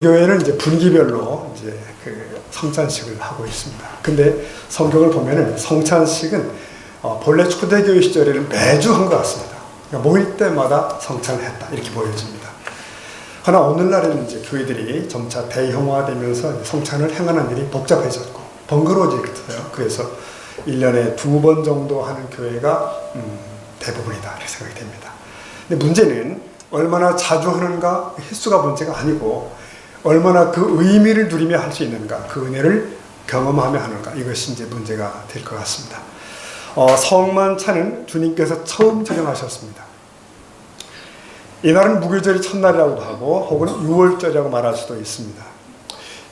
교회는 이제 분기별로 이제 그 성찬식을 하고 있습니다. 근데 성경을 보면은 성찬식은 본래 초대교회 시절에는 매주 한 것 같습니다. 그러니까 모일 때마다 성찬을 했다 이렇게 보여집니다. 그러나 오늘날에는 이제 교회들이 점차 대형화되면서 성찬을 행하는 일이 복잡해졌고 번거로워졌어요. 그래서 1년에 2번 정도 하는 교회가 대부분이다 이렇게 생각이 됩니다. 근데 문제는 얼마나 자주 하는가 횟수가 문제가 아니고 얼마나 그 의미를 누리며 할 수 있는가 그 은혜를 경험하며 하는가 이것이 이제 문제가 될 것 같습니다. 성만찬은 주님께서 처음 제정하셨습니다. 이날은 무교절이 첫날이라고도 하고 혹은 유월절이라고 말할 수도 있습니다.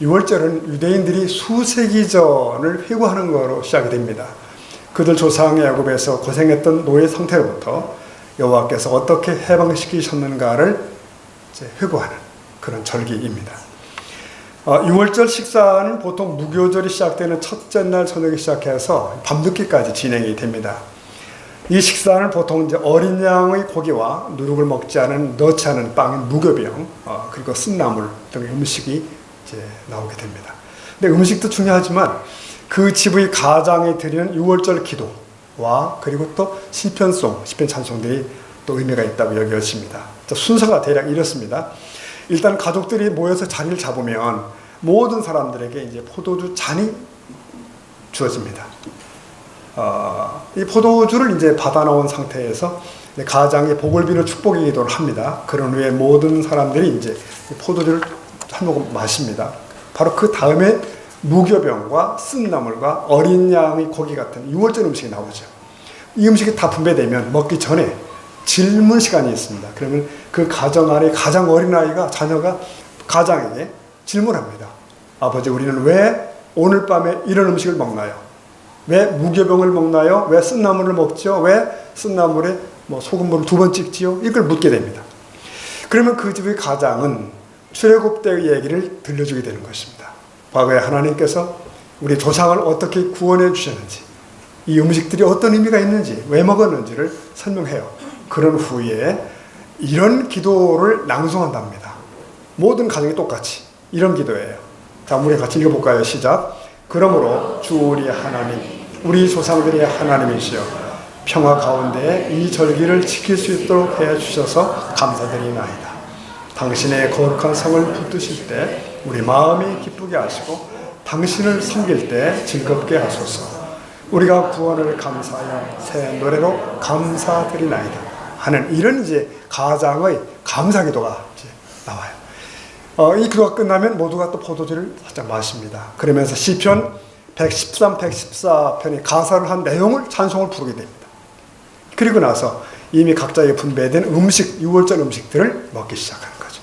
유월절은 유대인들이 수세기 전을 회고하는 것으로 시작이 됩니다. 그들 조상의 애굽에서 고생했던 노예 상태로부터 여호와께서 어떻게 해방시키셨는가를 이제 회고하는 그런 절기입니다. 유월절 식사는 보통 무교절이 시작되는 첫째 날 저녁에 시작해서 밤늦게까지 진행이 됩니다. 이 식사는 보통 이제 어린 양의 고기와 누룩을 넣지 않은 빵인 무교병, 그리고 쓴나물 등의 음식이 이제 나오게 됩니다. 근데 음식도 중요하지만 그 집의 가장이 드리는 유월절 기도와 그리고 또 시편송, 시편 찬송들이 또 의미가 있다고 여겨집니다. 순서가 대략 이렇습니다. 일단 가족들이 모여서 자리를 잡으면 모든 사람들에게 이제 포도주 잔이 주어집니다. 이 포도주를 이제 받아놓은 상태에서 가장이 복을 비는 축복의 기도를 합니다. 그런 후에 모든 사람들이 이제 포도주를 한 모금 마십니다. 바로 그 다음에 무교병과 쓴나물과 어린 양의 고기 같은 유월절 음식이 나오죠. 이 음식이 다 분배되면 먹기 전에 질문 시간이 있습니다. 그러면 그 가정 안에 가장 어린 아이가 자녀가 가장에게 질문합니다. 아버지, 우리는 왜 오늘 밤에 이런 음식을 먹나요? 왜 무교병을 먹나요? 왜 쓴나물을 먹죠? 왜 쓴나물에 소금물을 2번 찍지요? 이걸 묻게 됩니다. 그러면 그 집의 가장은 출애굽 때의 얘기를 들려주게 되는 것입니다. 과거에 하나님께서 우리 조상을 어떻게 구원해 주셨는지, 이 음식들이 어떤 의미가 있는지, 왜 먹었는지를 설명해요. 그런 후에 이런 기도를 낭송한답니다. 모든 가정이 똑같이 이런 기도예요. 자, 우리 같이 읽어볼까요? 시작. 그러므로 주 우리 하나님, 우리 조상들의 하나님이시여, 평화 가운데 이 절기를 지킬 수 있도록 해주셔서 감사드리나이다. 당신의 거룩한 성을 붙드실 때 우리 마음이 기쁘게 하시고 당신을 섬길 때 즐겁게 하소서. 우리가 구원을 감사하여 새 노래로 감사드리나이다 하는 이런 이제 가장의 감사 기도가 이제 나와요. 이 기도가 끝나면 모두가 또 포도주를 살짝 마십니다. 그러면서 시편 113, 114편이 가사를 한 내용을 찬송을 부르게 됩니다. 그리고 나서 이미 각자의 분배된 음식, 유월절 음식들을 먹기 시작하는 거죠.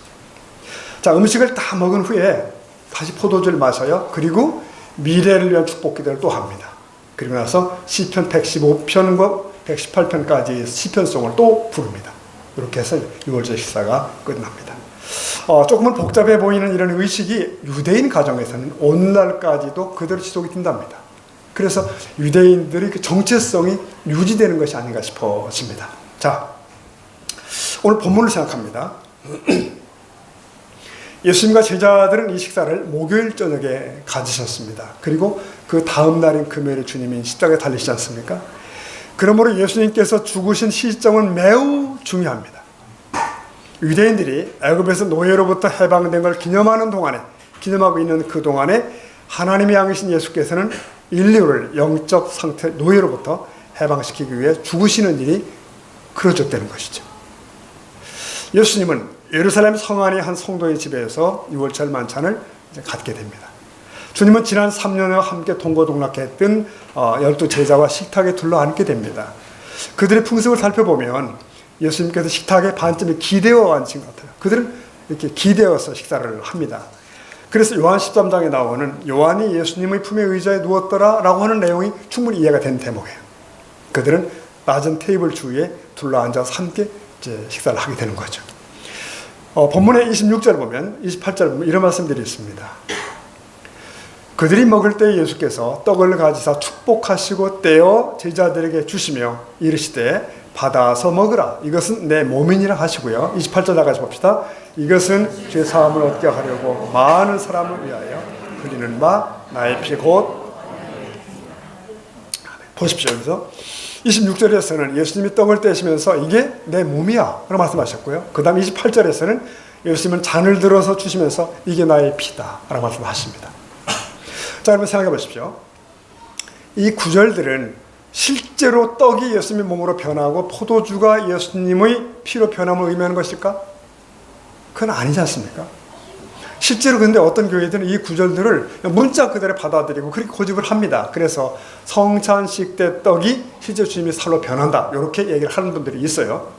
자, 음식을 다 먹은 후에 다시 포도주를 마셔요. 그리고 미래를 위한 축복 기도를 또 합니다. 그리고 나서 시편 115편과 118편까지 시편송을 또 부릅니다. 이렇게 해서 유월절 식사가 끝납니다. 조금은 복잡해 보이는 이런 의식이 유대인 가정에서는 오늘날까지도 그대로 지속이 된답니다. 그래서 유대인들의 그 정체성이 유지되는 것이 아닌가 싶어집니다. 자, 오늘 본문을 생각합니다. 예수님과 제자들은 이 식사를 목요일 저녁에 가지셨습니다. 그리고 그 다음 날인 금요일에 주님이 십자가에 달리시지 않습니까? 그러므로 예수님께서 죽으신 시점은 매우 중요합니다. 유대인들이 애굽에서 노예로부터 해방된 걸 기념하고 있는 그 동안에 하나님의 양이신 예수께서는 인류를 영적 상태 노예로부터 해방시키기 위해 죽으시는 일이 그려졌다는 것이죠. 예수님은 예루살렘 성 안의 한 성도의 집에서 유월절 만찬을 갖게 됩니다. 주님은 지난 3년여 함께 동고동락했던 12제자와 식탁에 둘러앉게 됩니다. 그들의 풍습을 살펴보면 예수님께서 식탁에 반쯤에 기대어 앉힌 것 같아요. 그들은 이렇게 기대어서 식사를 합니다. 그래서 요한 13장에 나오는 요한이 예수님의 품에 의자에 누웠더라 라고 하는 내용이 충분히 이해가 되는 대목이에요. 그들은 낮은 테이블 주위에 둘러앉아서 함께 이제 식사를 하게 되는 거죠. 본문의 26절 보면 28절 보면 이런 말씀들이 있습니다. 그들이 먹을 때 예수께서 떡을 가지사 축복하시고 떼어 제자들에게 주시며 이르시되 받아서 먹으라. 이것은 내 몸이니라 하시고요. 28절 나가서 봅시다. 이것은 죄 사함을 얻게 하려고 많은 사람을 위하여 흘리는 바 나의 피 곧. 보십시오. 여기서 26절에서는 예수님이 떡을 떼시면서 이게 내 몸이야 라고 말씀하셨고요. 그 다음 28절에서는 예수님은 잔을 들어서 주시면서 이게 나의 피다 라고 말씀하십니다. 자, 여러분 생각해 보십시오. 이 구절들은 실제로 떡이 예수님의 몸으로 변하고 포도주가 예수님의 피로 변함을 의미하는 것일까? 그건 아니지 않습니까? 실제로 근데 어떤 교회들은 이 구절들을 문자 그대로 받아들이고 그렇게 고집을 합니다. 그래서 성찬식 때 떡이 실제 주님의 살로 변한다 이렇게 얘기를 하는 분들이 있어요.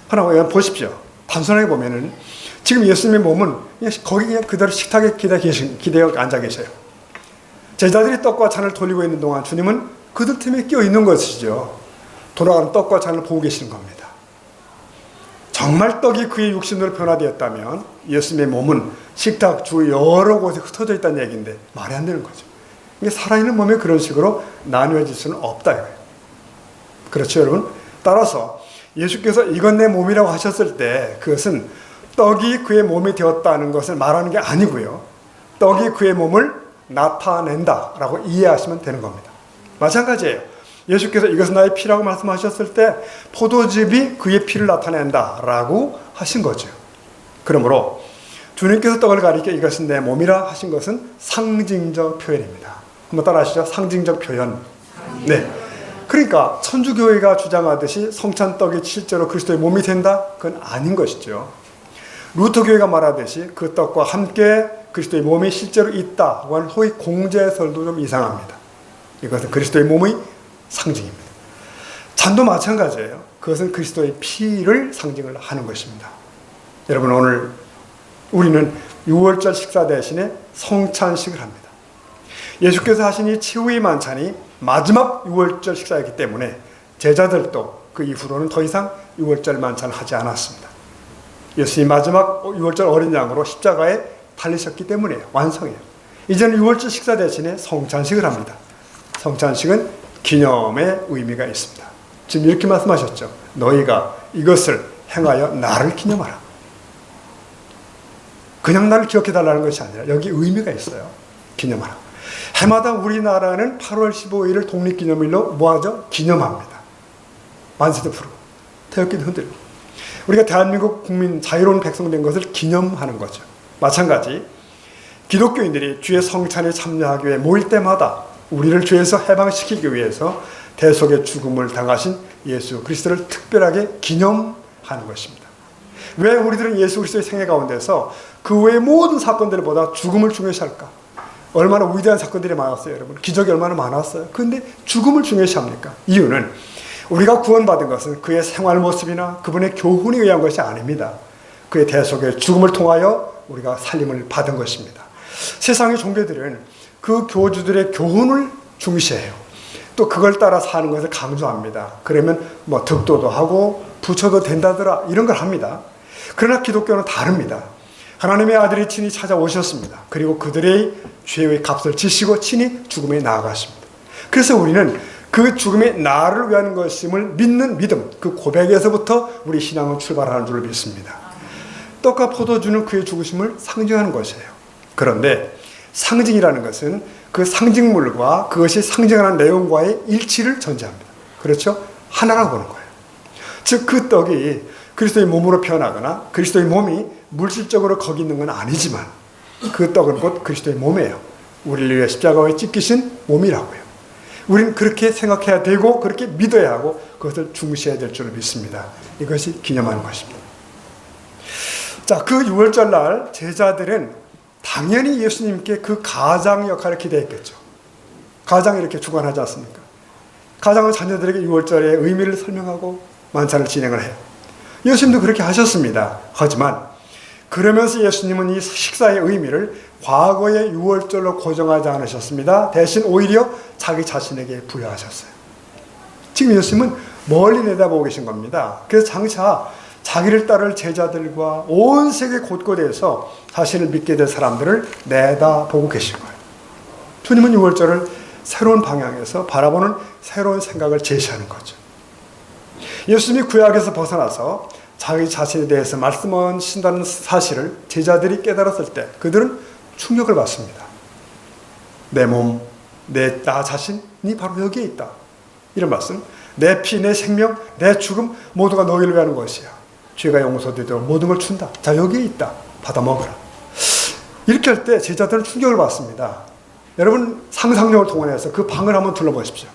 그러나 보십시오. 단순하게 보면은 지금 예수님의 몸은 거기 그냥 그대로 식탁에 기대어 앉아 계셔요. 제자들이 떡과 잔을 돌리고 있는 동안 주님은 그들 틈에 끼어 있는 것이죠. 돌아가는 떡과 잔을 보고 계시는 겁니다. 정말 떡이 그의 육신으로 변화되었다면 예수님의 몸은 식탁 주 여러 곳에 흩어져 있다는 얘기인데 말이 안 되는 거죠. 이게 살아있는 몸에 그런 식으로 나누어질 수는 없다 이거예요. 그렇죠, 여러분? 따라서 예수께서 이건 내 몸이라고 하셨을 때 그것은 떡이 그의 몸이 되었다는 것을 말하는 게 아니고요. 떡이 그의 몸을 나타낸다라고 이해하시면 되는 겁니다. 마찬가지예요. 예수께서 이것은 나의 피라고 말씀하셨을 때 포도즙이 그의 피를 나타낸다라고 하신 거죠. 그러므로 주님께서 떡을 가리켜 이것은 내 몸이라 하신 것은 상징적 표현입니다. 한번 따라 하시죠. 상징적 표현. 네. 그러니까 천주교회가 주장하듯이 성찬떡이 실제로 그리스도의 몸이 된다? 그건 아닌 것이죠. 루터교회가 말하듯이 그 떡과 함께 그리스도의 몸이 실제로 있다고 하는 소위 공제설도 좀 이상합니다. 이것은 그리스도의 몸의 상징입니다. 잔도 마찬가지예요. 그것은 그리스도의 피를 상징을 하는 것입니다. 여러분, 오늘 우리는 6월절 식사 대신에 성찬식을 합니다. 예수께서 하신 이 최후의 만찬이 마지막 6월절 식사이기 때문에 제자들도 그 이후로는 더 이상 6월절 만찬을 하지 않았습니다. 예수님이 마지막 6월절 어린 양으로 십자가에 달리셨기 때문에 완성해요. 이제는 6월절 식사 대신에 성찬식을 합니다. 성찬식은 기념의 의미가 있습니다. 지금 이렇게 말씀하셨죠. 너희가 이것을 행하여 나를 기념하라. 그냥 나를 기억해달라는 것이 아니라 여기 의미가 있어요. 기념하라. 해마다 우리나라는 8월 15일을 독립기념일로 뭐하죠? 기념합니다. 만세도 부르고 태극기도 흔들고 우리가 대한민국 국민 자유로운 백성 된 것을 기념하는 거죠. 마찬가지 기독교인들이 주의 성찬에 참여하기 위해 모일 때마다 우리를 죄에서 해방시키기 위해서 대속의 죽음을 당하신 예수 그리스도를 특별하게 기념하는 것입니다. 왜 우리들은 예수 그리스도의 생애 가운데서 그 외의 모든 사건들보다 죽음을 중요시할까? 얼마나 위대한 사건들이 많았어요, 여러분. 기적이 얼마나 많았어요. 그런데 죽음을 중요시합니까? 이유는 우리가 구원받은 것은 그의 생활 모습이나 그분의 교훈에 의한 것이 아닙니다. 그의 대속의 죽음을 통하여 우리가 살림을 받은 것입니다. 세상의 종교들은 그 교주들의 교훈을 중시해요. 또 그걸 따라 사는 것을 강조합니다. 그러면 뭐 득도도 하고 부처도 된다더라 이런 걸 합니다. 그러나 기독교는 다릅니다. 하나님의 아들이 친히 찾아오셨습니다. 그리고 그들의 죄의 값을 지시고 친히 죽음에 나아가십니다. 그래서 우리는 그 죽음이 나를 위한 것임을 믿는 믿음, 그 고백에서부터 우리 신앙은 출발하는 줄 믿습니다. 떡과 포도주는 그의 죽으심을 상징하는 것이에요. 그런데 상징이라는 것은 그 상징물과 그것이 상징하는 내용과의 일치를 전제합니다. 그렇죠? 하나라고 보는 거예요. 즉 그 떡이 그리스도의 몸으로 변하거나 그리스도의 몸이 물질적으로 거기 있는 건 아니지만 그 떡은 곧 그리스도의 몸이에요. 우리를 위해 십자가에 찢기신 몸이라고요. 우리는 그렇게 생각해야 되고 그렇게 믿어야 하고 그것을 중시해야 될 줄 믿습니다. 이것이 기념하는 것입니다. 자, 그 6월절 날 제자들은 당연히 예수님께 그 가장 역할을 기대했겠죠. 가장이 이렇게 주관하지 않습니까? 가장은 자녀들에게 6월절의 의미를 설명하고 만찬을 진행을 해요. 예수님도 그렇게 하셨습니다. 하지만 그러면서 예수님은 이 식사의 의미를 과거의 6월절로 고정하지 않으셨습니다. 대신 오히려 자기 자신에게 부여하셨어요. 지금 예수님은 멀리 내다보고 계신 겁니다. 그래서 장차 자기를 따를 제자들과 온 세계 곳곳에서 자신을 믿게 될 사람들을 내다보고 계신 거예요. 주님은 유월절을 새로운 방향에서 바라보는 새로운 생각을 제시하는 거죠. 예수님이 구약에서 벗어나서 자기 자신에 대해서 말씀하신다는 사실을 제자들이 깨달았을 때 그들은 충격을 받습니다. 내 몸, 나 자신이 바로 여기에 있다. 이런 말씀. 내 피, 내 생명, 내 죽음 모두가 너희를 위하는 것이야. 죄가 용서되도록 모든 걸 준다. 자, 여기에 있다. 받아 먹어라. 이렇게 할 때 제자들은 충격을 받습니다. 여러분 상상력을 동원해서 그 방을 한번 둘러보십시오.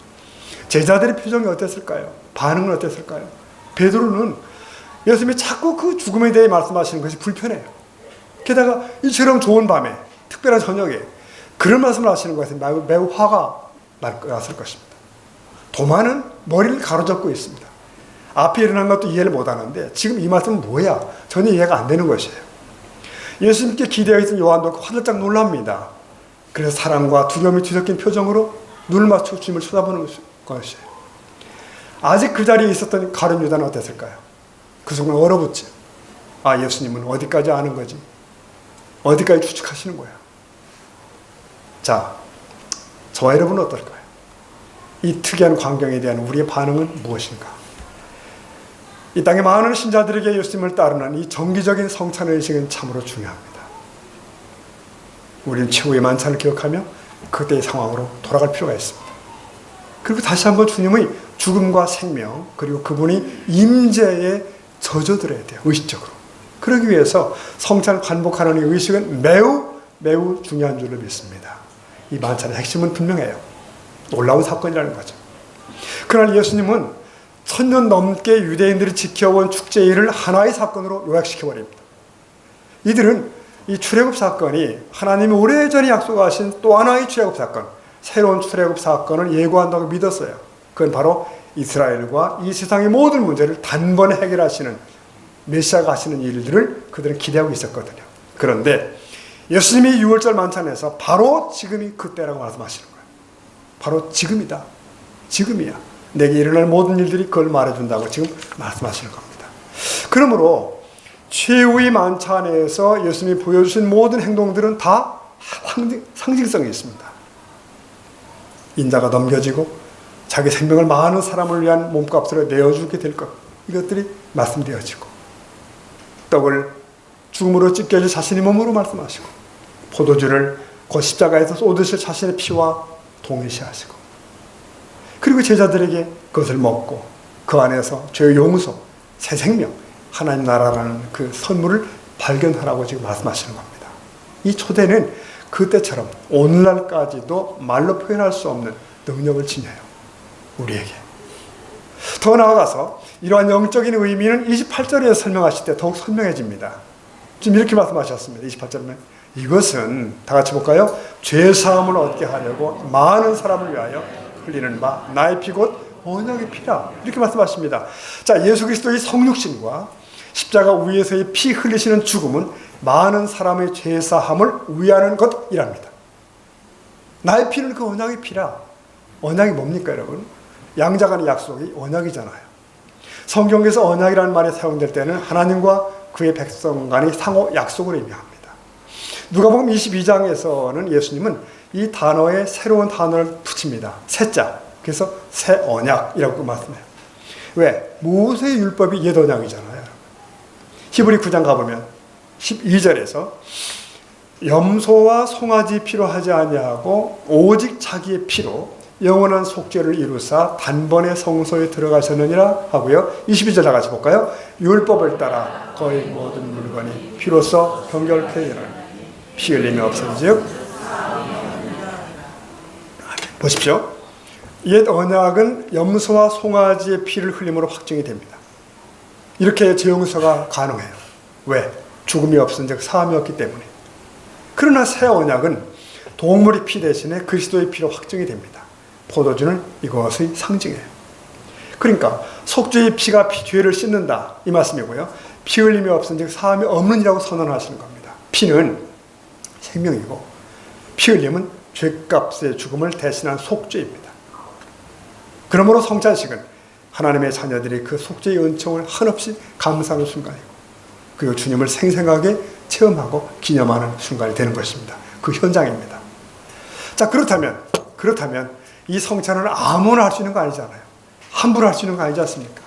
제자들의 표정이 어땠을까요? 반응은 어땠을까요? 베드로는 예수님이 자꾸 그 죽음에 대해 말씀하시는 것이 불편해요. 게다가 이처럼 좋은 밤에 특별한 저녁에 그런 말씀을 하시는 것에 매우 화가 났을 것입니다. 도마는 머리를 가로잡고 있습니다. 앞에 일어난 것도 이해를 못하는데 지금 이 말씀은 뭐야? 전혀 이해가 안 되는 것이에요. 예수님께 기대어 있던 요한도 화들짝 놀랍니다. 그래서 사랑과 두려움이 뒤섞인 표정으로 눈을 맞추고 주님을 쳐다보는 것이에요. 아직 그 자리에 있었던 가룟 유다는 어땠을까요? 그 순간 얼어붙지. 아, 예수님은 어디까지 아는 거지? 어디까지 추측하시는 거야? 자, 저와 여러분은 어떨까요? 이 특이한 광경에 대한 우리의 반응은 무엇인가? 이 땅의 많은 신자들에게 예수님을 따르는 이 정기적인 성찬의식은 참으로 중요합니다. 우리는 최후의 만찬을 기억하며 그때의 상황으로 돌아갈 필요가 있습니다. 그리고 다시 한번 주님의 죽음과 생명 그리고 그분이 임재에 젖어들어야 돼요. 의식적으로. 그러기 위해서 성찬을 반복하는 이 의식은 매우 중요한 줄로 믿습니다. 이 만찬의 핵심은 분명해요. 놀라운 사건이라는 거죠. 그러나 예수님은 1000년 넘게 유대인들이 지켜온 축제일을 하나의 사건으로 요약시켜버립니다. 이들은 이 출애굽 사건이 하나님이 오래전에 약속하신 또 하나의 출애굽 사건, 새로운 출애굽 사건을 예고한다고 믿었어요. 그건 바로 이스라엘과 이 세상의 모든 문제를 단번에 해결하시는 메시아가 하시는 일들을 그들은 기대하고 있었거든요. 그런데 예수님이 6월절 만찬에서 바로 지금이 그때라고 말씀하시는 거예요. 바로 지금이다. 지금이야. 내게 일어날 모든 일들이 그걸 말해준다고 지금 말씀하시는 겁니다. 그러므로 최후의 만찬에서 예수님이 보여주신 모든 행동들은 다 상징성이 있습니다. 인자가 넘겨지고 자기 생명을 많은 사람을 위한 몸값으로 내어주게 될 것, 이것들이 말씀되어지고, 떡을 죽음으로 찢겨질 자신의 몸으로 말씀하시고, 포도주를 곧 십자가에서 쏟으실 자신의 피와 동일시하시고, 그리고 제자들에게 그것을 먹고 그 안에서 죄의 용서, 새 생명, 하나님 나라라는 그 선물을 발견하라고 지금 말씀하시는 겁니다. 이 초대는 그때처럼 오늘날까지도 말로 표현할 수 없는 능력을 지녀요. 우리에게. 더 나아가서 이러한 영적인 의미는 28절에 설명하실 때 더욱 선명해집니다. 지금 이렇게 말씀하셨습니다. 28절에 이것은 다 같이 볼까요? 죄사함을 얻게 하려고 많은 사람을 위하여 흘리는 바 나의 피 곧 언약의 피라. 이렇게 말씀하십니다. 자, 예수 그리스도의 성육신과 십자가 위에서의 피 흘리시는 죽음은 많은 사람의 죄사함을 위하는 것이랍니다. 나의 피는 그 언약의 피라. 언약이 뭡니까, 여러분? 양자간의 약속이 언약이잖아요. 성경에서 언약이라는 말이 사용될 때는 하나님과 그의 백성 간의 상호 약속을 의미합니다. 누가복음 22장에서는 예수님은 이 단어에 새로운 단어를 붙입니다. 새자. 그래서 새 언약이라고 말씀해요. 왜? 모세의 율법이 옛 언약이잖아요. 히브리 9장 가보면 12절에서 염소와 송아지 피로 하지 아니하고 오직 자기의 피로 영원한 속죄를 이루사 단번에 성소에 들어가셨느니라 하고요. 22절 다 같이 볼까요? 율법을 따라 거의 모든 물건이 피로써 정결케이르니 피 흘림이 없은즉. 보십시오. 옛 언약은 염소와 송아지의 피를 흘림으로 확정이 됩니다. 이렇게 재용서가 가능해요. 왜? 죽음이 없은즉 사함이 없기 때문에. 그러나 새 언약은 동물의 피 대신에 그리스도의 피로 확정이 됩니다. 포도주는 이것의 상징이에요. 그러니까 속죄의 피가 죄를 씻는다 이 말씀이고요. 피 흘림이 없은즉 사함이 없느니라고 선언하시는 겁니다. 피는 생명이고 피 흘림은 죄값의 죽음을 대신한 속죄입니다. 그러므로 성찬식은 하나님의 자녀들이 그 속죄의 은총을 한없이 감사하는 순간이고, 그리고 주님을 생생하게 체험하고 기념하는 순간이 되는 것입니다. 그 현장입니다. 자, 그렇다면 이 성찬은 아무나 할 수 있는 거 아니잖아요. 함부로 할 수 있는 거 아니지 않습니까?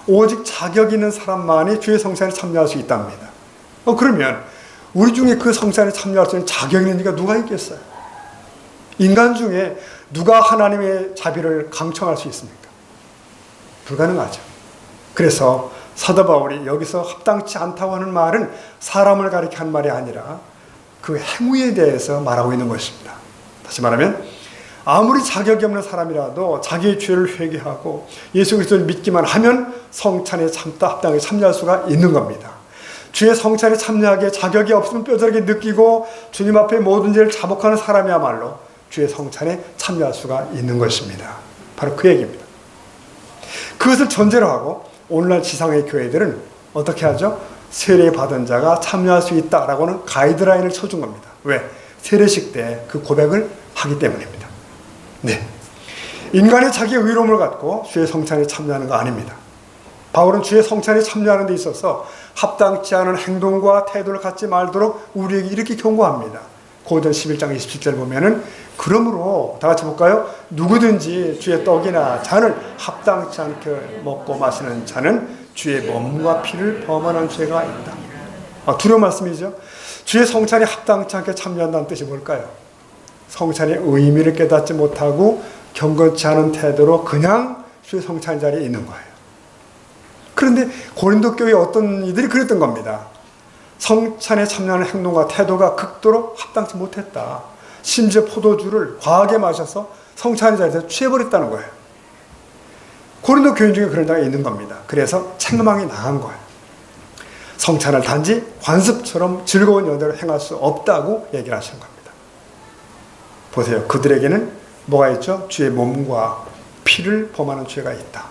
오직 자격 있는 사람만이 주의 성찬에 참여할 수 있답니다. 그러면 우리 중에 그 성찬에 참여할 수 있는 자격 있는 이가 누가 있겠어요? 인간 중에 누가 하나님의 자비를 강청할 수 있습니까? 불가능하죠. 그래서 사도 바울이 여기서 합당치 않다고 하는 말은 사람을 가리켜 한 말이 아니라 그 행위에 대해서 말하고 있는 것입니다. 다시 말하면 아무리 자격이 없는 사람이라도 자기의 죄를 회개하고 예수 그리스도를 믿기만 하면 성찬에 합당하게 참여할 수가 있는 겁니다. 주의 성찬에 참여하기에 자격이 없으면 뼈저리게 느끼고 주님 앞에 모든 죄를 자복하는 사람이야말로 주의 성찬에 참여할 수가 있는 것입니다. 바로 그 얘기입니다. 그것을 전제로 하고 오늘날 지상의 교회들은 어떻게 하죠? 세례 받은 자가 참여할 수 있다라고는 가이드라인을 쳐준 겁니다. 왜? 세례식 때 그 고백을 하기 때문입니다. 네, 인간이 자기의 의로움을 갖고 주의 성찬에 참여하는 거 아닙니다. 바울은 주의 성찬에 참여하는 데 있어서 합당치 않은 행동과 태도를 갖지 말도록 우리에게 이렇게 경고합니다. 고전 11장 27절 보면은 그러므로 다 같이 볼까요? 누구든지 주의 떡이나 잔을 합당치 않게 먹고 마시는 자는 주의 몸과 피를 범하는 죄가 있다. 두려운 말씀이죠. 주의 성찬에 합당치 않게 참여한다는 뜻이 뭘까요? 성찬의 의미를 깨닫지 못하고 경건치 않은 태도로 그냥 주의 성찬 자리에 있는 거예요. 그런데 고린도 교회 어떤 이들이 그랬던 겁니다. 성찬에 참여하는 행동과 태도가 극도로 합당치 못했다. 심지어 포도주를 과하게 마셔서 성찬 자리에서 취해버렸다는 거예요. 고린도 교인 중에 그런 자가 있는 겁니다. 그래서 책망이 나간 거예요. 성찬을 단지 관습처럼 즐거운 연대로 행할 수 없다고 얘기를 하시는 겁니다. 보세요. 그들에게는 뭐가 있죠? 주의 몸과 피를 범하는 죄가 있다.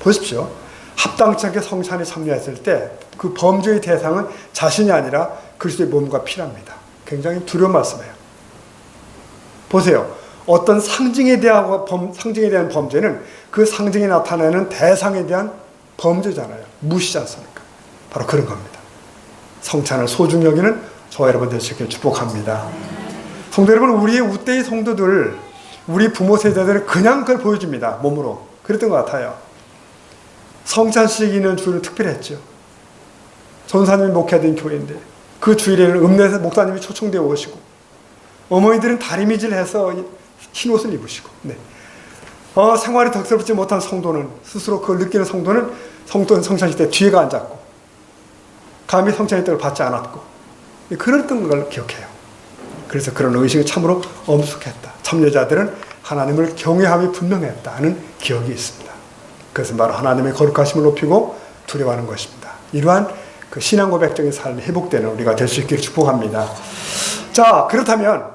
보십시오. 합당치 않게 성찬에 참여했을 때 그 범죄의 대상은 자신이 아니라 그리스도의 몸과 피랍니다. 굉장히 두려운 말씀이에요. 보세요. 어떤 상징에 대한 범죄는 그 상징이 나타내는 대상에 대한 범죄잖아요. 무시지 않습니까? 바로 그런 겁니다. 성찬을 소중히 여기는 저와 여러분 되시길 축복합니다. 성도 여러분, 우리의 우때의 성도들, 우리 부모 세대들은 그냥 그걸 보여줍니다. 몸으로. 그랬던 것 같아요. 성찬식 있는 주일은 특별했죠. 전사님이 목회하던 교회인데 그 주일에는 읍내에서 목사님이 초청되어 오시고 어머니들은 다리미질해서 흰 옷을 입으시고 생활이 덕스럽지 못한 성도는 스스로 그걸 느끼는 성도는 성찬식 때 뒤에가 앉았고 감히 성찬의 떡을 받지 않았고 그랬던 걸 기억해요. 그래서 그런 의식이 참으로 엄숙했다. 참여자들은 하나님을 경외함이 분명했다는 기억이 있습니다. 그것은 바로 하나님의 거룩하심을 높이고 두려워하는 것입니다. 이러한 그 신앙 고백적인 삶이 회복되는 우리가 될 수 있기를 축복합니다. 자, 그렇다면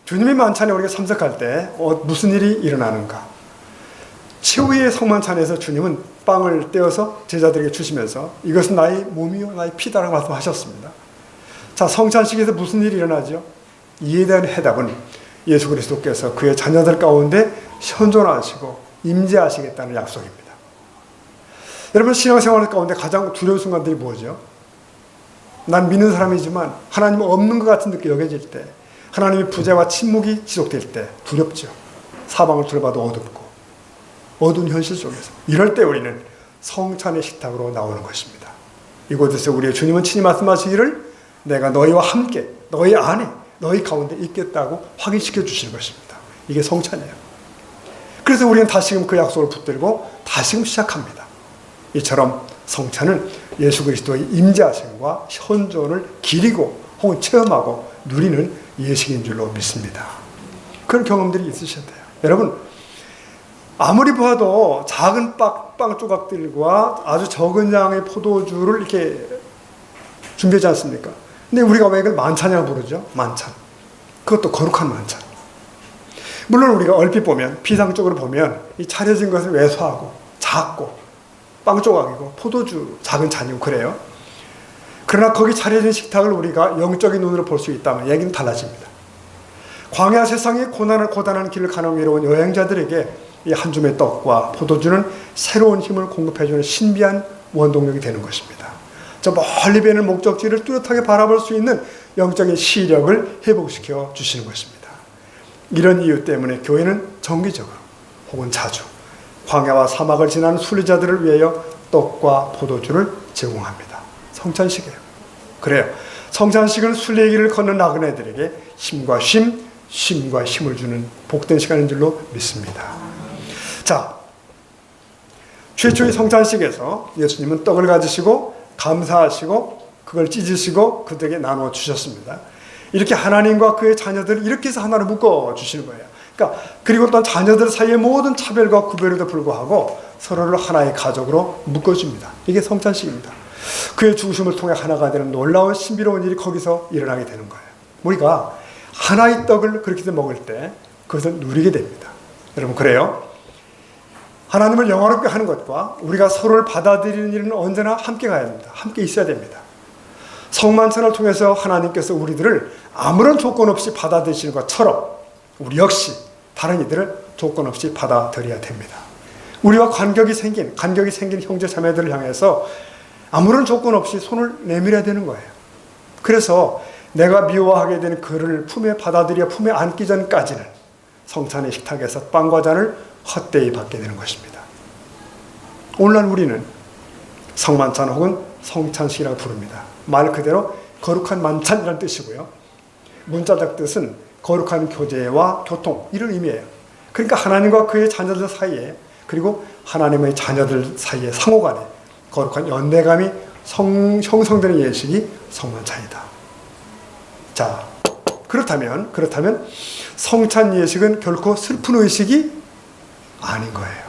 주님의 만찬에 우리가 참석할 때 무슨 일이 일어나는가? 최후의 성만찬에서 주님은 빵을 떼어서 제자들에게 주시면서 이것은 나의 몸이요 나의 피다라고 말씀하셨습니다. 자, 성찬식에서 무슨 일이 일어나죠? 이에 대한 해답은 예수 그리스도께서 그의 자녀들 가운데 현존하시고 임재하시겠다는 약속입니다. 여러분, 신앙생활 가운데 가장 두려운 순간들이 뭐죠? 난 믿는 사람이지만 하나님 없는 것 같은 느낌이 여겨질 때, 하나님의 부재와 침묵이 지속될 때 두렵죠. 사방을 둘러봐도 어둡고 어두운 현실 속에서 이럴 때 우리는 성찬의 식탁으로 나오는 것입니다. 이곳에서 우리의 주님은 친히 말씀하시기를 내가 너희와 함께 너희 안에 너희 가운데 있겠다고 확인시켜 주시는 것입니다. 이게 성찬이에요. 그래서 우리는 다시금 그 약속을 붙들고 다시금 시작합니다. 이처럼 성찬은 예수 그리스도의 임재하심과 현존을 기리고 혹은 체험하고 누리는 예식인 줄로 믿습니다. 그런 경험들이 있으셔야 돼요. 여러분, 아무리 봐도 작은 빵 조각들과 아주 적은 양의 포도주를 이렇게 준비하지 않습니까? 근데 우리가 왜 이걸 만찬이라고 부르죠? 만찬. 그것도 거룩한 만찬. 물론 우리가 얼핏 보면, 피상적으로 보면 이 차려진 것을 왜소하고 작고 빵 조각이고 포도주 작은 잔이고 그래요. 그러나 거기 차려진 식탁을 우리가 영적인 눈으로 볼 수 있다면 얘기는 달라집니다. 광야 세상의 고단한 길을 가는 외로운 여행자들에게 이 한 줌의 떡과 포도주는 새로운 힘을 공급해주는 신비한 원동력이 되는 것입니다. 저 멀리 보이는 목적지를 뚜렷하게 바라볼 수 있는 영적인 시력을 회복시켜 주시는 것입니다. 이런 이유 때문에 교회는 정기적으로 혹은 자주 광야와 사막을 지나는 순례자들을 위하여 떡과 포도주를 제공합니다. 성찬식이에요. 그래요. 성찬식은 순례의 길을 걷는 나그네들에게 힘과 힘을 주는 복된 시간인 줄로 믿습니다. 자, 최초의 성찬식에서 예수님은 떡을 가지시고 감사하시고 그걸 찢으시고 그들에게 나누어 주셨습니다. 이렇게 하나님과 그의 자녀들을 이렇게 해서 하나로 묶어 주시는 거예요. 그러니까 그리고 또 자녀들 사이의 모든 차별과 구별에도 불구하고 서로를 하나의 가족으로 묶어줍니다. 이게 성찬식입니다. 그의 죽으심을 통해 하나가 되는 놀라운 신비로운 일이 거기서 일어나게 되는 거예요. 우리가 하나의 떡을 그렇게 먹을 때 그것을 누리게 됩니다. 여러분 그래요? 하나님을 영화롭게 하는 것과 우리가 서로를 받아들이는 일은 언제나 함께 가야 됩니다. 함께 있어야 됩니다. 성만찬을 통해서 하나님께서 우리들을 아무런 조건 없이 받아들이시는 것처럼 우리 역시 다른 이들을 조건 없이 받아들여야 됩니다. 우리와 간격이 생긴 형제 자매들을 향해서 아무런 조건 없이 손을 내밀어야 되는 거예요. 그래서 내가 미워하게 되는 그를 품에 받아들여 품에 안기 전까지는 성찬의 식탁에서 빵과 잔을 헛되이 받게 되는 것입니다. 오늘날 우리는 성만찬 혹은 성찬식이라고 부릅니다. 말 그대로 거룩한 만찬이라는 뜻이고요. 문자적 뜻은 거룩한 교제와 교통 이런 의미예요. 그러니까 하나님과 그의 자녀들 사이에 그리고 하나님의 자녀들 사이의 상호간에 거룩한 연대감이 형성되는 예식이 성만찬이다. 자, 그렇다면 성찬 예식은 결코 슬픈 의식이 아닌 거예요.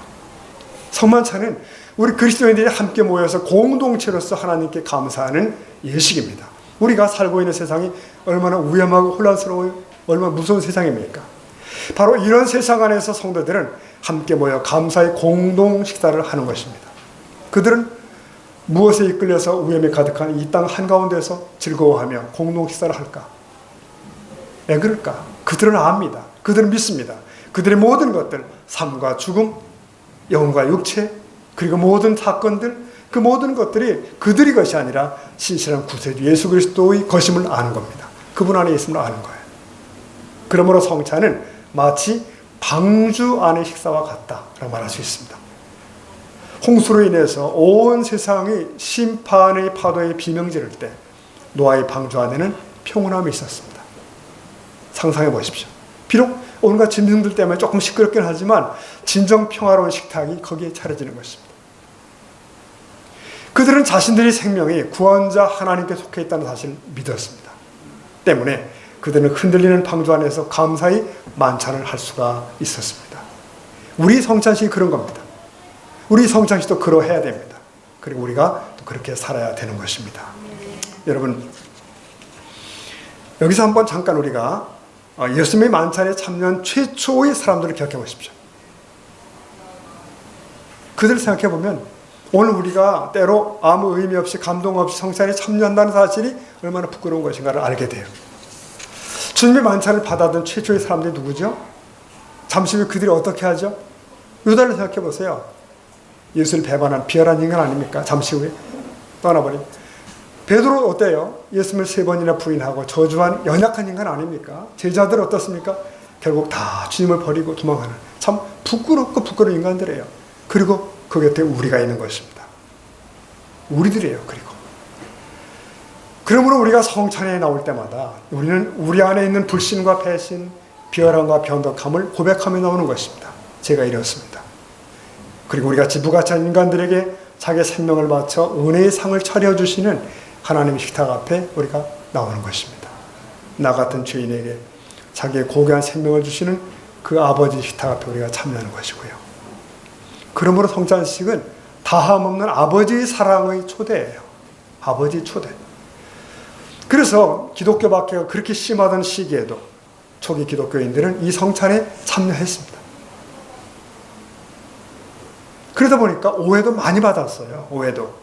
성만찬은 우리 그리스도인들이 함께 모여서 공동체로서 하나님께 감사하는 예식입니다. 우리가 살고 있는 세상이 얼마나 위험하고 혼란스러워요. 얼마나 무서운 세상입니까? 바로 이런 세상 안에서 성도들은 함께 모여 감사의 공동 식사를 하는 것입니다. 그들은 무엇에 이끌려서 위험에 가득한 이 땅 한가운데서 즐거워하며 공동 식사를 할까? 왜 그럴까? 그들은 압니다. 그들은 믿습니다. 그들의 모든 것들, 삶과 죽음, 영혼과 육체, 그리고 모든 사건들, 그 모든 것들이 그들의 것이 아니라 신실한 구세주 예수 그리스도의 것임을 아는 겁니다. 그분 안에 있음을 아는 거예요. 그러므로 성찬은 마치 방주 안의 식사와 같다라고 말할 수 있습니다. 홍수로 인해서 온 세상이 심판의 파도에 비명 지를 때 노아의 방주 안에는 평온함이 있었습니다. 상상해 보십시오. 비록 온갖 짐승들 때문에 조금 시끄럽긴 하지만 진정 평화로운 식탁이 거기에 차려지는 것입니다. 그들은 자신들의 생명이 구원자 하나님께 속해 있다는 사실을 믿었습니다. 때문에 그들은 흔들리는 방주 안에서 감사히 만찬을 할 수가 있었습니다. 우리 성찬식이 그런 겁니다. 우리 성찬식도 그러해야 됩니다. 그리고 우리가 또 그렇게 살아야 되는 것입니다. 여러분, 여기서 한번 잠깐 우리가 예수님의 만찬에 참여한 최초의 사람들을 기억해 보십시오. 그들을 생각해 보면 오늘 우리가 때로 아무 의미 없이 감동 없이 성찬에 참여한다는 사실이 얼마나 부끄러운 것인가를 알게 돼요. 주님의 만찬을 받아든 최초의 사람들이 누구죠? 잠시 후에 그들이 어떻게 하죠? 유다를 생각해 보세요. 예수를 배반한 비열한 인간 아닙니까? 잠시 후에 떠나버린. 베드로 어때요? 예수님을 3번이나 부인하고 저주한 연약한 인간 아닙니까? 제자들 어떻습니까? 결국 다 주님을 버리고 도망가는 참 부끄럽고 부끄러운 인간들이에요. 그리고 그 곁에 우리가 있는 것입니다. 우리들이에요. 그러므로 우리가 성찬에 나올 때마다 우리는 우리 안에 있는 불신과 배신, 비열함과 변덕함을 고백하며 나오는 것입니다. 제가 이렇습니다. 그리고 우리가 지부가찬 인간들에게 자기의 생명을 바쳐 은혜의 상을 차려주시는 하나님의 식탁 앞에 우리가 나오는 것입니다. 나 같은 죄인에게 자기의 고귀한 생명을 주시는 그 아버지 식탁 앞에 우리가 참여하는 것이고요. 그러므로 성찬식은 다함없는 아버지의 사랑의 초대예요. 아버지의 초대. 그래서 기독교 박해가 그렇게 심하던 시기에도 초기 기독교인들은 이 성찬에 참여했습니다. 그러다 보니까 오해도 많이 받았어요. 오해도.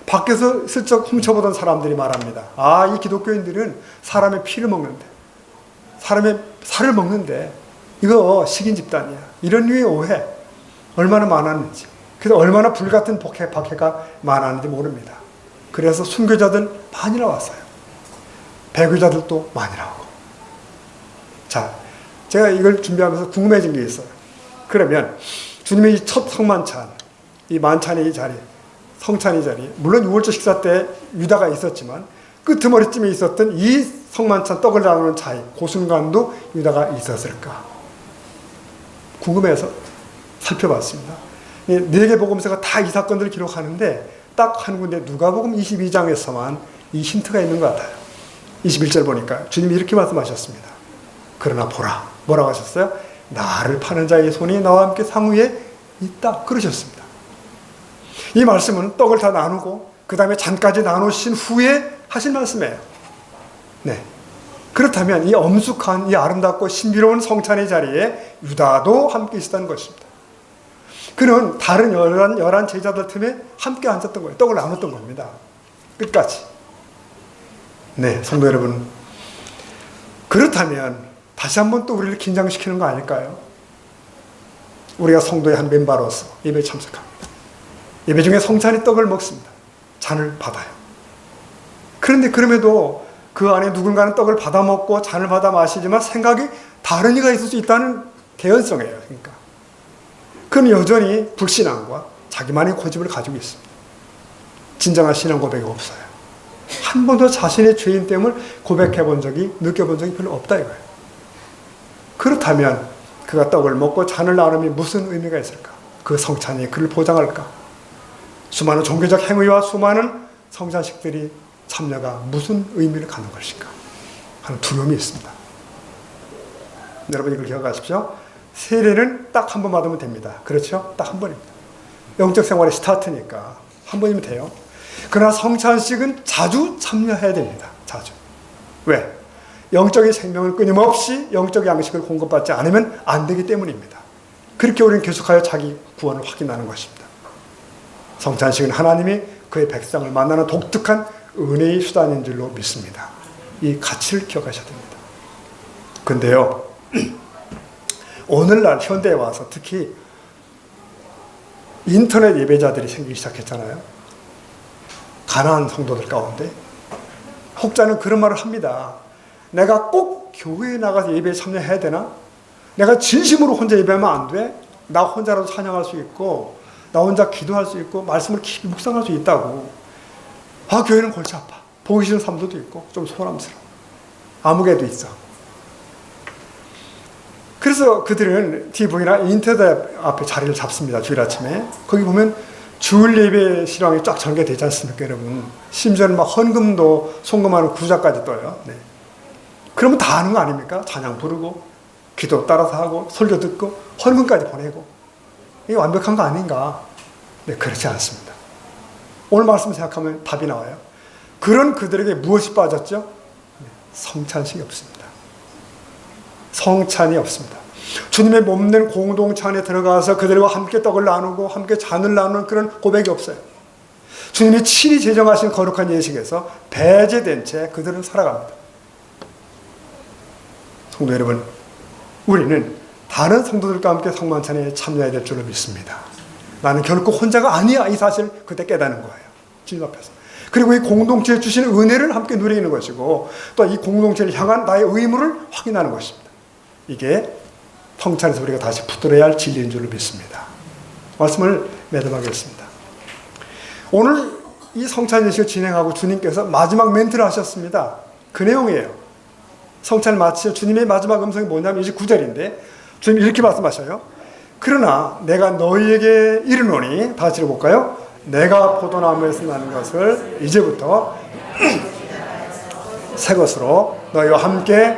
밖에서 슬쩍 훔쳐보던 사람들이 말합니다. 아, 이 기독교인들은 사람의 피를 먹는데, 사람의 살을 먹는데 이거 식인 집단이야. 이런 류의 오해 얼마나 많았는지, 그래서 얼마나 불같은 박해가 많았는지 모릅니다. 그래서 순교자들 많이 나왔어요. 배교자들도 많이 나오고. 자, 제가 이걸 준비하면서 궁금해진 게 있어요. 그러면 주님의 이 첫 성만찬, 이 만찬의 이 자리, 성찬의 자리, 물론 유월절 식사 때 유다가 있었지만 끄트머리쯤에 있었던 이 성만찬 떡을 나누는 자리, 그 순간도 유다가 있었을까? 궁금해서 살펴봤습니다. 네 개 복음서가 다 이 사건들을 기록하는데 딱 한 군데 누가복음 22장에서만 이 힌트가 있는 것 같아요. 21절 보니까 주님이 이렇게 말씀하셨습니다. 그러나 보라. 뭐라고 하셨어요? 나를 파는 자의 손이 나와 함께 상위에 있다. 그러셨습니다. 이 말씀은 떡을 다 나누고 그 다음에 잔까지 나누신 후에 하신 말씀이에요. 네. 그렇다면 이 엄숙한, 이 아름답고 신비로운 성찬의 자리에 유다도 함께 있었다는 것입니다. 그는 다른 열한 제자들 틈에 함께 앉았던 거예요. 떡을 나눴던 겁니다. 끝까지. 네, 성도 여러분. 그렇다면 다시 한번 또 우리를 긴장시키는 거 아닐까요? 우리가 성도의 한 멤버로서 예배에 참석합니다. 예배 중에 성찬의 떡을 먹습니다. 잔을 받아요. 그런데 그럼에도 그 안에 누군가는 떡을 받아 먹고 잔을 받아 마시지만 생각이 다른 이가 있을 수 있다는 개연성이에요. 그러니까. 그는 여전히 불신앙과 자기만의 고집을 가지고 있습니다. 진정한 신앙 고백이 없어요. 한 번도 자신의 죄인됨을 고백해 본 적이, 느껴본 적이 별로 없다 이거예요. 그렇다면 그가 떡을 먹고 잔을 나눔이 무슨 의미가 있을까? 그 성찬이 그를 보장할까? 수많은 종교적 행위와 수많은 성찬식들이 참여가 무슨 의미를 갖는 것인가 하는 두려움이 있습니다. 여러분 이걸 기억하십시오. 세례는 딱 한 번 받으면 됩니다. 그렇죠? 딱 한 번입니다. 영적 생활의 스타트니까 한 번이면 돼요. 그러나 성찬식은 자주 참여해야 됩니다. 자주. 왜? 영적인 생명을 끊임없이 영적 양식을 공급받지 않으면 안 되기 때문입니다. 그렇게 우리는 계속하여 자기 구원을 확인하는 것입니다. 성찬식은 하나님이 그의 백성을 만나는 독특한 은혜의 수단인 줄로 믿습니다. 이 가치를 기억하셔야 됩니다. 근데요, 오늘날 현대에 와서 특히 인터넷 예배자들이 생기기 시작했잖아요. 가난한 성도들 가운데 혹자는 그런 말을 합니다. 내가 꼭 교회에 나가서 예배에 참여해야 되나? 내가 진심으로 혼자 예배하면 안 돼? 나 혼자라도 찬양할 수 있고 나 혼자 기도할 수 있고 말씀을 깊이 묵상할 수 있다고. 아, 교회는 골치 아파. 보기 싫은 사람들도 있고 좀 소란스러워. 아무개도 있어. 그래서 그들은 TV나 인터넷 앞에 자리를 잡습니다. 주일 아침에. 거기 보면 주일 예배 실황이 쫙 전개되지 않습니까, 여러분? 심지어는 막 헌금도 송금하는 구자까지 떠요. 네. 그러면 다 하는 거 아닙니까? 찬양 부르고, 기도 따라서 하고, 설교 듣고, 헌금까지 보내고. 이게 완벽한 거 아닌가? 네, 그렇지 않습니다. 오늘 말씀 생각하면 답이 나와요. 그런 그들에게 무엇이 빠졌죠? 네, 성찬식이 없습니다. 성찬이 없습니다. 주님의 몸된 공동체 안에 들어가서 그들과 함께 떡을 나누고 함께 잔을 나누는 그런 고백이 없어요. 주님이 친히 제정하신 거룩한 예식에서 배제된 채 그들은 살아갑니다. 성도 여러분, 우리는 다른 성도들과 함께 성만찬에 참여해야 될 줄로 믿습니다. 나는 결코 혼자가 아니야, 이 사실을 그때 깨닫는 거예요. 주님 앞에서. 그리고 이 공동체에 주시는 은혜를 함께 누리는 것이고 또 이 공동체를 향한 나의 의무를 확인하는 것입니다. 이게 성찬에서 우리가 다시 붙들어야 할 진리인 줄로 믿습니다. 말씀을 매듭하겠습니다. 오늘 이 성찬 예식을 진행하고 주님께서 마지막 멘트를 하셨습니다. 그 내용이에요. 성찬을 마치어 주님의 마지막 음성이 뭐냐면 29절인데 주님이 이렇게 말씀하셔요. 그러나 내가 너희에게 이르노니, 다시 읽어볼까요? 내가 포도나무에서 나는 것을 이제부터 새 것으로 너희와 함께.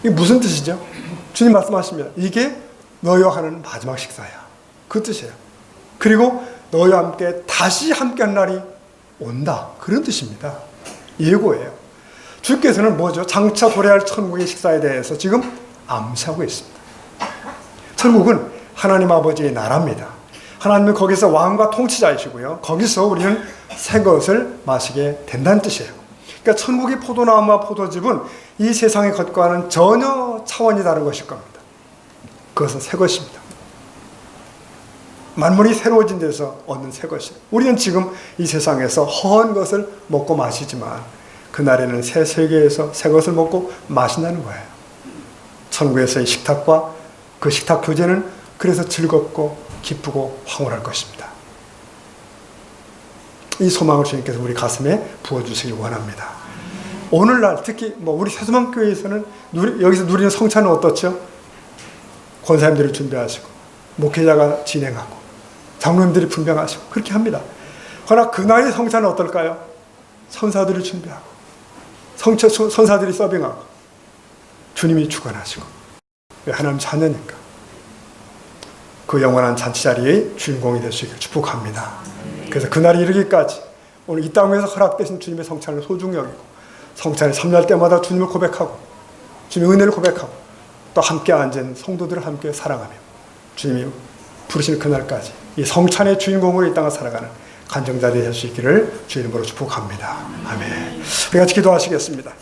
이게 무슨 뜻이죠? 주님 말씀하십니다. 이게 너희와 하는 마지막 식사야. 그 뜻이에요. 그리고 너희와 함께 다시 함께한 날이 온다. 그런 뜻입니다. 예고예요. 주께서는 뭐죠? 장차 도래할 천국의 식사에 대해서 지금 암시하고 있습니다. 천국은 하나님 아버지의 나라입니다. 하나님은 거기서 왕과 통치자이시고요. 거기서 우리는 새 것을 마시게 된다는 뜻이에요. 그러니까 천국의 포도나무와 포도즙은 이 세상의 것과는 전혀 차원이 다른 것일 겁니다. 그것은 새 것입니다. 만물이 새로워진 데서 얻는 새 것이에요. 우리는 지금 이 세상에서 허한 것을 먹고 마시지만 그날에는 새 세계에서 새 것을 먹고 마신다는 거예요. 천국에서의 식탁과 그 식탁 교제는 그래서 즐겁고 기쁘고 황홀할 것입니다. 이 소망을 주님께서 우리 가슴에 부어주시길 원합니다. 오늘날 특히 우리 세수만교회에서는 여기서 누리는 성찬은 어떻죠? 권사님들이 준비하시고 목회자가 진행하고 장로님들이 분배하시고 그렇게 합니다. 그러나 그날의 성찬은 어떨까요? 선사들이 준비하고 선사들이 서빙하고 주님이 주관하시고 왜 하나님 자녀니까 그 영원한 잔치 자리의 주인공이 될 수 있기를 축복합니다. 그래서 그날이 이르기까지 오늘 이 땅에서 허락되신 주님의 성찬을 소중히 여기고 성찬을 참여할 때마다 주님을 고백하고 주님의 은혜를 고백하고 또 함께 앉은 성도들을 함께 사랑하며 주님이 부르시는 그날까지 이 성찬의 주인공으로 이 땅을 살아가는 간증자들이 될 수 있기를 주의 이름으로 축복합니다. 아멘. 우리 같이 기도하시겠습니다.